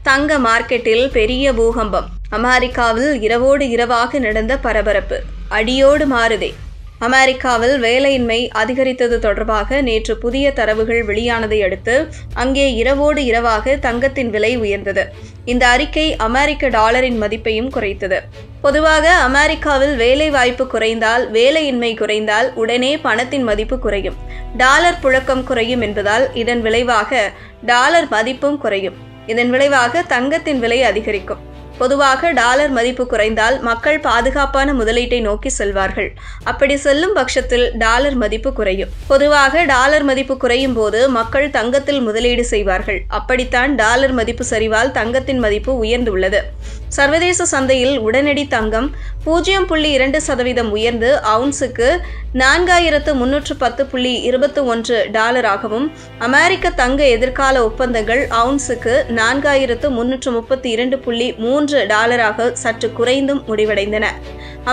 தங்க மார்க்கெட்டில் பெரிய பூகம்பம். அமெரிக்காவில் இரவோடு இரவாக நடந்த பரபரப்பு அடியோடு மாறுதே. அமெரிக்காவில் வேலையின்மை அதிகரித்தது தொடர்பாக நேற்று புதிய தரவுகள் வெளியானதை அடுத்து அங்கே இரவோடு இரவாக தங்கத்தின் விலை உயர்ந்தது. இந்த அறிக்கை அமெரிக்க டாலரின் மதிப்பையும் குறைத்தது. பொதுவாக அமெரிக்காவில் வேலை வாய்ப்பு குறைந்தால், வேலையின்மை குறைந்தால் உடனே பணத்தின் மதிப்பு குறையும், டாலர் புழக்கம் குறையும் என்பதால் இதன் விளைவாக டாலர் மதிப்பும் குறையும். இதன் விளைவாக தங்கத்தின் விலை அதிகரிக்கும். பொதுவாக டாலர் மதிப்பு குறைந்தால் மக்கள் பாதுகாப்பான முதலீட்டை நோக்கி செல்வார்கள். அப்படி செல்லும் பட்சத்தில் டாலர் மதிப்பு குறையும். பொதுவாக டாலர் மதிப்பு குறையும் போது மக்கள் தங்கத்தில் முதலீடு செய்வார்கள். அப்படித்தான் டாலர் மதிப்பு சரிவால் தங்கத்தின் மதிப்பு உயர்ந்துள்ளது. சர்வதேச சந்தையில் உடனடி தங்கம் 0.2% உயர்ந்து அவுன்ஸுக்கு 4310.21 டாலராகவும், அமெரிக்க தங்க எதிர்கால ஒப்பந்தங்கள் அவுன்ஸுக்கு 4332.3 டாலராக சற்று குறைந்தும் முடிவடைந்தன.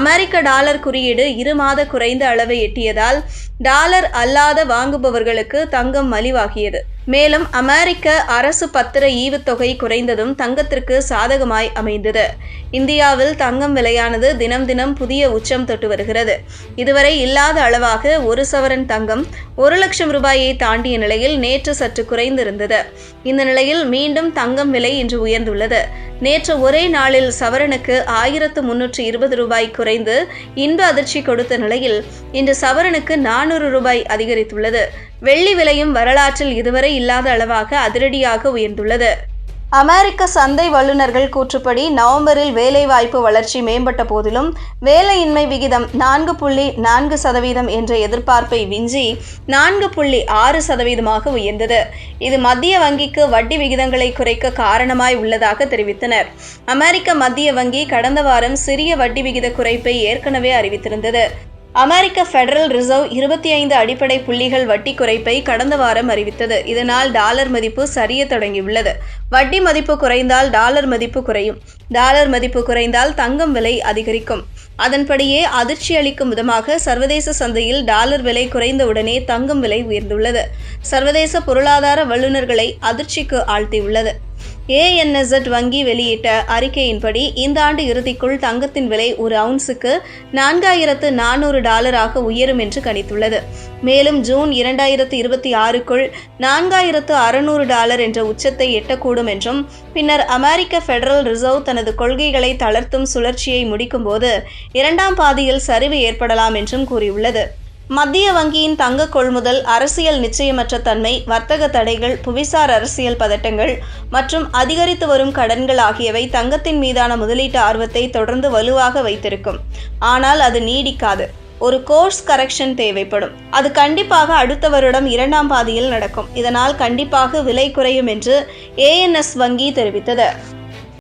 அமெரிக்க டாலர் குறியீடு 2 மாத குறைந்த அளவை எட்டியதால் டாலர் அல்லாத வாங்குபவர்களுக்கு தங்கம் மலிவாகியது. மேலும் அமெரிக்க அரசு பத்திர ஈவுத்தொகை குறைந்ததும் தங்கத்திற்கு சாதகமாய் அமைந்தது. இந்தியாவில் தங்கம் விலையானது தினம் தினம் புதிய உச்சம் தொட்டு வருகிறது. இதுவரை இல்லாத அளவாக 1 சவரன் தங்கம் 1 லட்சம் ரூபாயை தாண்டிய நிலையில் நேற்று சற்று குறைந்திருந்தது. இந்த நிலையில் மீண்டும் தங்கம் விலை இன்று உயர்ந்துள்ளது. நேற்று ஒரே நாளில் சவரனுக்கு 1320 ரூபாய் குறைந்து இன்ப அதிர்ச்சி கொடுத்த நிலையில் இன்று சவரனுக்கு 400 ரூபாய் அதிகரித்துள்ளது. வெள்ளி விலையும் வரலாற்றில் இதுவரை இல்லாத அளவாக அதிரடியாக உயர்ந்துள்ளது. அமெரிக்க சந்தை வல்லுநர்கள் கூற்றுப்படி நவம்பரில் வேலைவாய்ப்பு வளர்ச்சி மேம்பட்ட போதிலும் வேலையின்மை விகிதம் 4.4% என்ற எதிர்பார்ப்பை விஞ்சி 4.6% உயர்ந்தது. இது மத்திய வங்கிக்கு வட்டி விகிதங்களை குறைக்க காரணமாய் உள்ளதாக தெரிவித்தனர். அமெரிக்க மத்திய வங்கி கடந்த வாரம் சிறிய வட்டி விகித குறைப்பை ஏற்கனவே அறிவித்திருந்தது. அமெரிக்க ஃபெடரல் ரிசர்வ் 25 அடிப்படை புள்ளிகள் வட்டி குறைப்பை கடந்த வாரம் அறிவித்தது. இதனால் டாலர் மதிப்பு சரிய தொடங்கியுள்ளது. வட்டி மதிப்பு குறைந்தால் டாலர் மதிப்பு குறையும். டாலர் மதிப்பு குறைந்தால் தங்கம் விலை அதிகரிக்கும். அதன்படியே அதிர்ச்சி அளிக்கும் விதமாக சர்வதேச சந்தையில் டாலர் விலை குறைந்தவுடனே தங்கம் விலை உயர்ந்துள்ளது. சர்வதேச பொருளாதார வல்லுநர்களை அதிர்ச்சிக்கு ஆழ்த்தியுள்ளது. ANZ வங்கி வெளியிட்ட அறிக்கையின்படி இந்த ஆண்டு இறுதிக்குள் தங்கத்தின் விலை ஒரு அவுன்ஸுக்கு 4400 டாலராக உயரும் என்று கணித்துள்ளது. மேலும் ஜூன் 2026க்குள் 4600 டாலர் என்ற உச்சத்தை எட்டக்கூடும் என்றும், பின்னர் அமெரிக்க ஃபெடரல் ரிசர்வ் தனது கொள்கைகளை தளர்த்தும் சுழற்சியை முடிக்கும்போது 2ஆம் பாதியில் சரிவு ஏற்படலாம் என்றும் கூறியுள்ளது. மத்திய வங்கியின் தங்க கொள்முதல், அரசியல் நிச்சயமற்ற தன்மை, வர்த்தக தடைகள், புவிசார் அரசியல் பதட்டங்கள் மற்றும் அதிகரித்து வரும் கடன்கள் ஆகியவை தங்கத்தின் மீதான முதலீட்டு ஆர்வத்தை தொடர்ந்து வலுவாக வைத்திருக்கும். ஆனால் அது நீடிக்காது. ஒரு கோர்ஸ் கரெக்ஷன் தேவைப்படும். அது கண்டிப்பாக அடுத்த வருடம் 2ஆம் பாதியில் நடக்கும். இதனால் கண்டிப்பாக விலை குறையும் என்று ANZ வங்கி தெரிவித்தது.